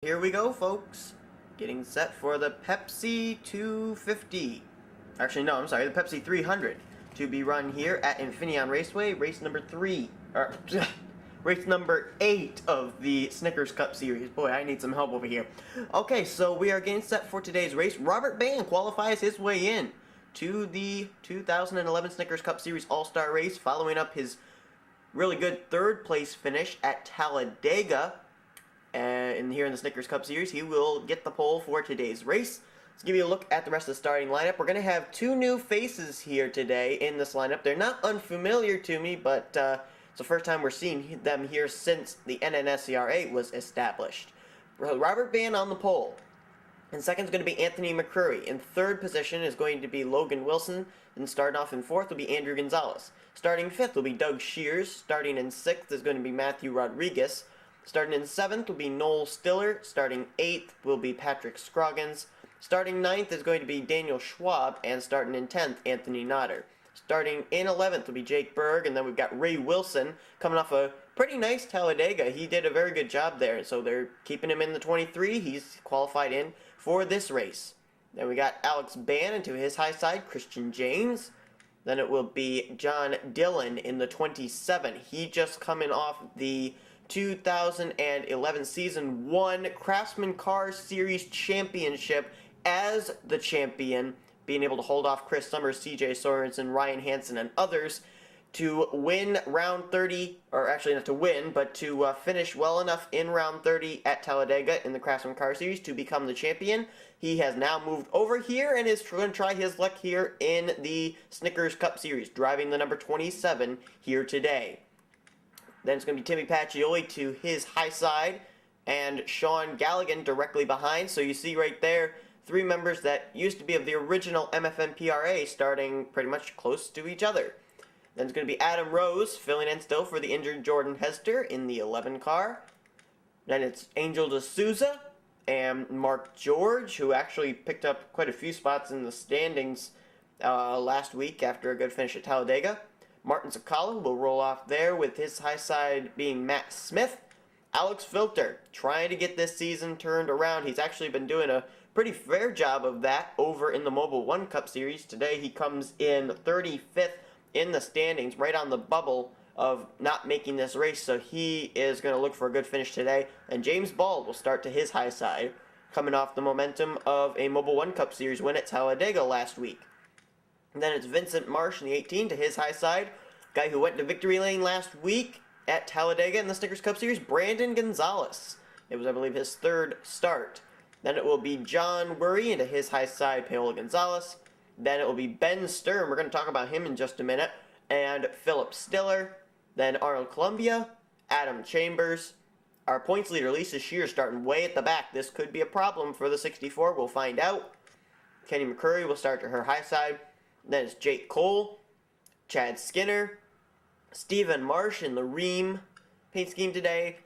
Here we go, folks. Getting set for the Pepsi 250. Actually, no, I'm sorry, the Pepsi 300 to be run here at Infineon Raceway, race number 3, or race number 8 of the Snickers Cup Series. Boy, I need some help over here. Okay, so we are getting set for today's race. Robert Band qualifies his way in to the 2011 Snickers Cup Series All-Star Race, following up his really good third place finish at Talladega. And here in the Snickers Cup Series, he will get the pole for today's race. Let's give you a look at the rest of the starting lineup. We're going to have two new faces here today in this lineup. They're not unfamiliar to me, but it's the first time we're seeing them here since the NNSCRA was established. Robert Band on the pole. In second is going to be Anthony McCurry. In third position is going to be Logan Wilson. And starting off in fourth will be Andrew Gonzalez. Starting fifth will be Doug Shears. Starting in sixth is going to be Matthew Rodriguez. Starting in 7th will be Noel Stiller. Starting 8th will be Patrick Scroggins. Starting 9th is going to be Daniel Schwab. And starting in 10th, Anthony Notter. Starting in 11th will be Jake Berg. And then we've got Ray Wilson coming off a pretty nice Talladega. He did a very good job there. So they're keeping him in the 23. He's qualified in for this race. Then we got Alex Bann into his high side, Christian James. Then it will be John Dillon in the 27. He just coming off the 2011 Season 1 Craftsman Car Series Championship as the champion, being able to hold off Chris Summers, CJ Sorensen, Ryan Hansen, and others to win round 30, or actually not to win, but to finish well enough in round 30 at Talladega in the Craftsman Car Series to become the champion. He has now moved over here and is going to try his luck here in the Snickers Cup Series, driving the number 27 here today. Then it's going to be Timmy Pacioli to his high side and Sean Galligan directly behind. So you see right there, three members that used to be of the original MFMPRA starting pretty much close to each other. Then it's going to be Adam Rose filling in still for the injured Jordan Hester in the 11 car. Then it's Angel D'Souza and Mark George, who actually picked up quite a few spots in the standings last week after a good finish at Talladega. Martin Zakala will roll off there with his high side being Matt Smith. Alex Filter trying to get this season turned around. He's actually been doing a pretty fair job of that over in the Mobile One Cup Series. Today he comes in 35th in the standings, right on the bubble of not making this race. So he is going to look for a good finish today. And James Bald will start to his high side, coming off the momentum of a Mobile One Cup Series win at Talladega last week. And then it's Vincent Marsh in the 18 to his high side. Guy who went to victory lane last week at Talladega in the Snickers Cup Series, Brandon Gonzalez. It was, I believe, his third start. Then it will be John Worry into his high side, Paola Gonzalez. Then it will be Ben Sturm. We're going to talk about him in just a minute. And Philip Stiller. Then Arnold Columbia, Adam Chambers. Our points leader, Lisa Shears, starting way at the back. This could be a problem for the 64. We'll find out. Kenny McCurry will start to her high side. Then it's Jake Cole, Chad Skinner, Stephen Marsh in the Ream paint scheme today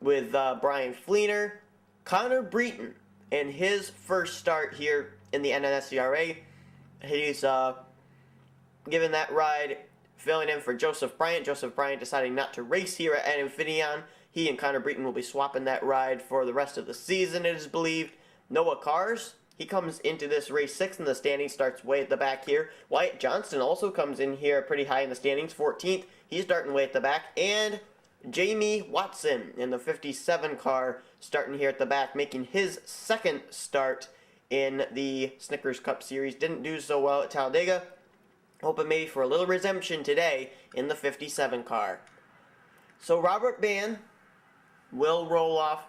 with Brian Fleener, Connor Breton in his first start here in the NNSCRA. He's given that ride, filling in for Joseph Bryant. Joseph Bryant deciding not to race here at Infineon. He and Connor Breton will be swapping that ride for the rest of the season, it is believed. Noah Cars, he comes into this race 6th in the standings, starts way at the back here. Wyatt Johnston also comes in here pretty high in the standings, 14th. He's starting way at the back. And Jamie Watson in the 57 car starting here at the back, making his second start in the Snickers Cup Series. Didn't do so well at Talladega. Hoping maybe for a little redemption today in the 57 car. So Robert Band will roll off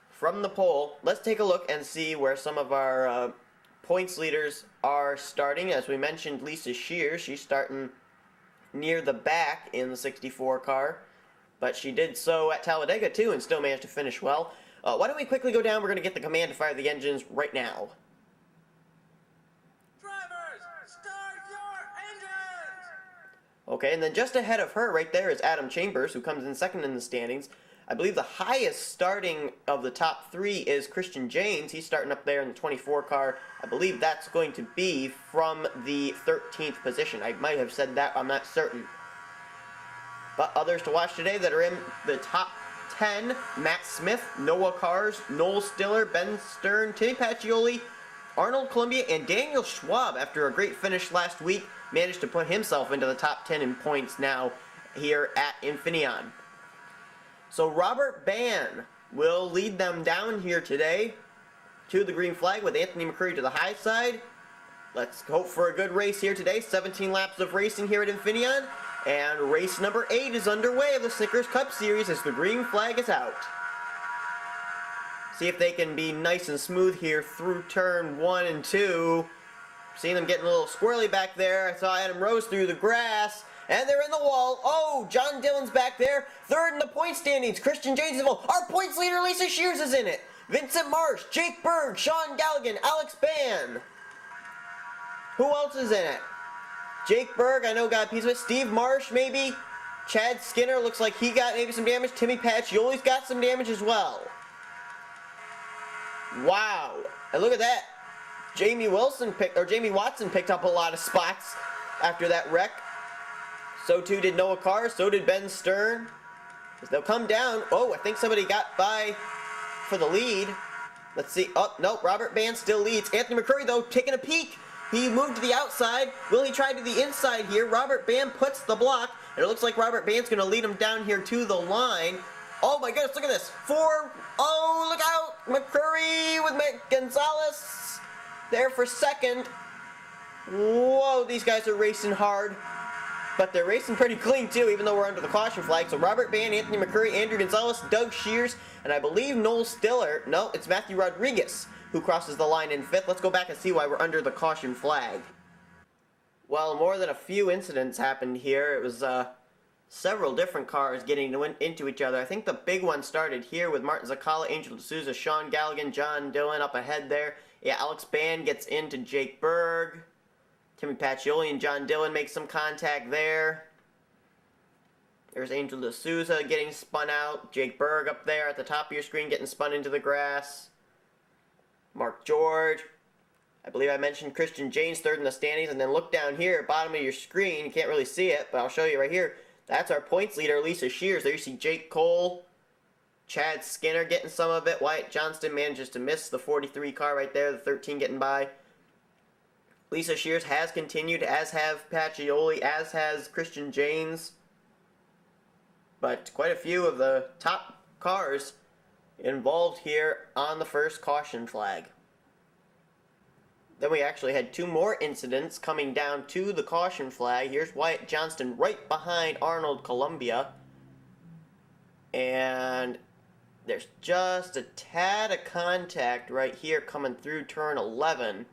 from the pole. Let's take a look and see where some of our points leaders are starting. As we mentioned, Lisa Shears, she's starting near the back in the 64 car. But she did so at Talladega too and still managed to finish well. Why don't we quickly go down? We're going to get the command to fire the engines right now. Drivers, start your engines! Okay, and then just ahead of her right there is Adam Chambers, who comes in second in the standings. I believe the highest starting of the top 3 is Christian James. He's starting up there in the 24 car. I believe that's going to be from the 13th position. I might have said that, I'm not certain. But others to watch today that are in the top 10, Matt Smith, Noah Kars, Noel Stiller, Ben Stern, Timmy Pacioli, Arnold Columbia, and Daniel Schwab, after a great finish last week, managed to put himself into the top 10 in points now here at Infineon. So Robert Ban will lead them down here today to the green flag with Anthony McCurry to the high side. Let's hope for a good race here today. 17 laps of racing here at Infineon. And race number 8 is underway of the Snickers Cup Series as the green flag is out. See if they can be nice and smooth here through turn 1 and 2. Seeing them getting a little squirrely back there. I saw Adam Rose through the grass. And they're in the wall. Oh, John Dillon's back there. Third in the point standings. Christian James is involved. Our points leader, Lisa Shears, is in it. Vincent Marsh, Jake Berg, Sean Galligan, Alex Ban. Who else is in it? Jake Berg, I know, got a piece of it. Steve Marsh, maybe. Chad Skinner, looks like he got maybe some damage. Timmy Pacioli's got some damage as well. Wow. And look at that. Jamie Watson picked up a lot of spots after that wreck. So too did Noah Carr, so did Ben Stern. As they'll come down. Oh, I think somebody got by for the lead. Let's see. Oh, no, Robert Ban still leads. Anthony McCurry, though, taking a peek. He moved to the outside. Will he try to the inside here? Robert Ban puts the block. And it looks like Robert Ban's going to lead him down here to the line. Oh my goodness, look at this. Oh, look out. McCurry with Gonzalez there for second. Whoa, these guys are racing hard. But they're racing pretty clean too, even though we're under the caution flag. So Robert Ban, Anthony McCurry, Andrew Gonzalez, Doug Shears, and I believe Noel Stiller. No, it's Matthew Rodriguez who crosses the line in 5th. Let's go back and see why we're under the caution flag. Well, more than a few incidents happened here. It was several different cars getting into each other. I think the big one started here with Martin Zakala, Angel D'Souza, Sean Galligan, John Dillon up ahead there. Yeah, Alex Ban gets into Jake Berg. Timmy Pacioli and John Dillon make some contact there. There's Angel D'Souza getting spun out. Jake Berg up there at the top of your screen getting spun into the grass. Mark George. I believe I mentioned Christian James third in the standings. And then look down here, bottom of your screen. You can't really see it, but I'll show you right here. That's our points leader, Lisa Shears. There you see Jake Cole. Chad Skinner getting some of it. Wyatt Johnston manages to miss the 43 car right there. The 13 getting by. Lisa Shears has continued, as have Pacioli, as has Christian James. But quite a few of the top cars involved here on the first caution flag. Then we actually had 2 more incidents coming down to the caution flag. Here's Wyatt Johnston right behind Arnold Columbia. And there's just a tad of contact right here coming through turn 11.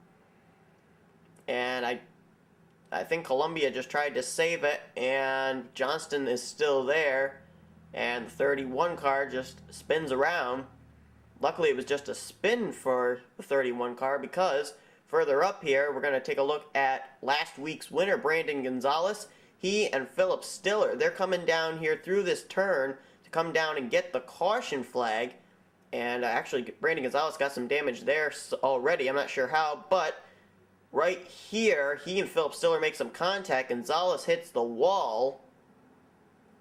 And I think Columbia just tried to save it, and Johnston is still there, and the 31 car just spins around. Luckily, it was just a spin for the 31 car, because further up here, we're going to take a look at last week's winner, Brandon Gonzalez. He and Philip Stiller, they're coming down here through this turn to come down and get the caution flag. And actually, Brandon Gonzalez got some damage there already. I'm not sure how, but right here, he and Philip Stiller make some contact. Gonzalez hits the wall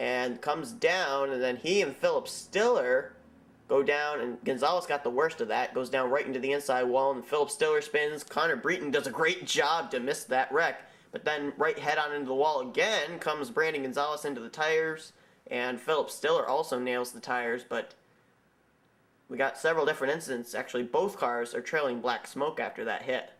and comes down, and then he and Philip Stiller go down, and Gonzalez got the worst of that, goes down right into the inside wall, and Philip Stiller spins. Connor Breton does a great job to miss that wreck, but then right head on into the wall again comes Brandon Gonzalez into the tires, and Philip Stiller also nails the tires, but we got several different incidents. Actually, both cars are trailing black smoke after that hit.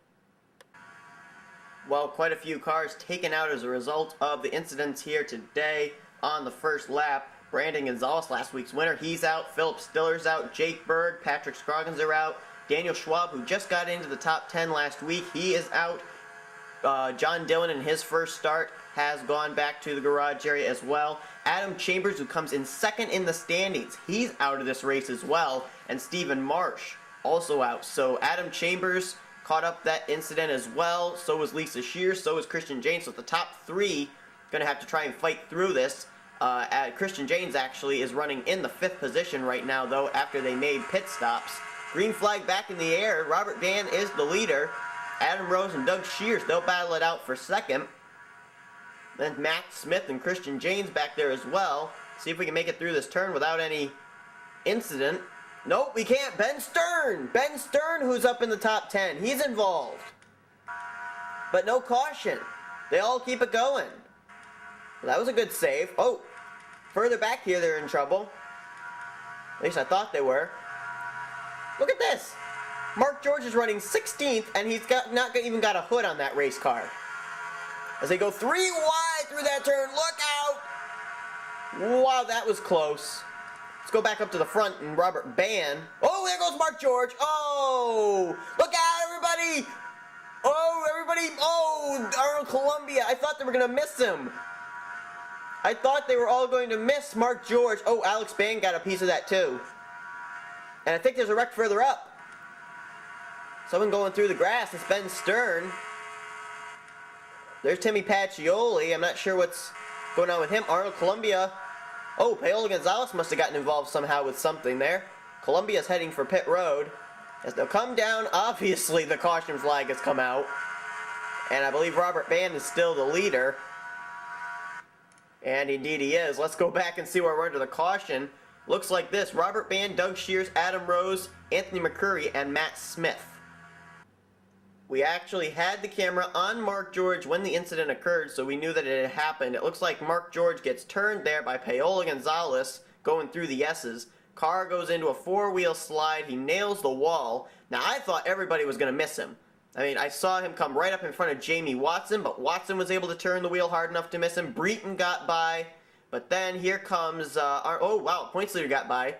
Well, quite a few cars taken out as a result of the incidents here today on the first lap. Brandon Gonzalez, last week's winner, he's out. Philip Stiller's out. Jake Berg, Patrick Scroggins are out. Daniel Schwab, who just got into the top 10 last week, he is out. John Dillon, in his first start, has gone back to the garage area as well. Adam Chambers, who comes in second in the standings, he's out of this race as well. And Stephen Marsh, also out. So Adam Chambers caught up that incident as well. So was Lisa Shears. So was Christian James. So the top 3 going to have to try and fight through this. Christian James actually is running in the 5th position right now, though, after they made pit stops. Green flag back in the air. Robert Ban is the leader. Adam Rose and Doug Shears, they'll battle it out for second. Then Matt Smith and Christian James back there as well. See if we can make it through this turn without any incident. Nope, we can't. Ben Stern! Ben Stern, who's up in the top 10. He's involved. But no caution. They all keep it going. Well, that was a good save. Oh, further back here, they're in trouble. At least I thought they were. Look at this. Mark George is running 16th, and he's not even got a hood on that race car. As they go 3 wide through that turn. Look out! Wow, that was close. Let's go back up to the front and Robert Ban. Oh, there goes Mark George. Oh, look out, everybody. Oh, everybody. Oh, Arnold Columbia. I thought they were going to miss him. I thought they were all going to miss Mark George. Oh, Alex Ban got a piece of that too. And I think there's a wreck further up. Someone going through the grass. It's Ben Stern. There's Timmy Pacioli. I'm not sure what's going on with him. Arnold Columbia. Oh, Paola Gonzalez must have gotten involved somehow with something there. Columbia's heading for pit road. As they'll come down, obviously the caution flag has come out. And I believe Robert Ban is still the leader. And indeed he is. Let's go back and see where we're under the caution. Looks like this. Robert Ban, Doug Shears, Adam Rose, Anthony McCurry, and Matt Smith. We actually had the camera on Mark George when the incident occurred, so we knew that it had happened. It looks like Mark George gets turned there by Paola Gonzalez going through the S's. Car goes into a 4-wheel slide. He nails the wall. Now, I thought everybody was going to miss him. I mean, I saw him come right up in front of Jamie Watson, but Watson was able to turn the wheel hard enough to miss him. Breton got by, but then here comes, oh, wow, Points Leader got by.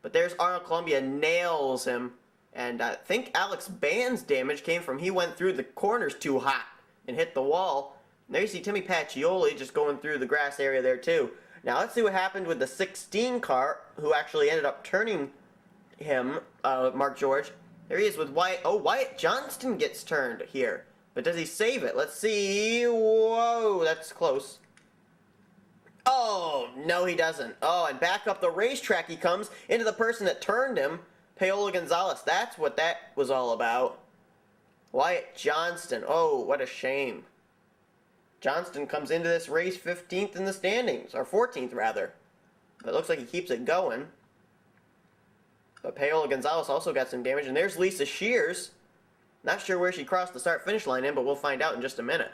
But there's Arnold Columbia, nails him. And I think Alex Ban's damage came from he went through the corners too hot and hit the wall. And there you see Timmy Pacioli just going through the grass area there too. Now let's see what happened with the 16 car, who actually ended up turning him, Mark George. There he is with Wyatt. Oh, Wyatt Johnston gets turned here. But does he save it? Let's see. Whoa, that's close. Oh, no he doesn't. Oh, and back up the racetrack he comes into the person that turned him. Paola Gonzalez, that's what that was all about. Wyatt Johnston, oh, what a shame. Johnston comes into this race 15th in the standings, or 14th rather. But it looks like he keeps it going. But Paola Gonzalez also got some damage, and there's Lisa Shears. Not sure where she crossed the start-finish line in, but we'll find out in just a minute.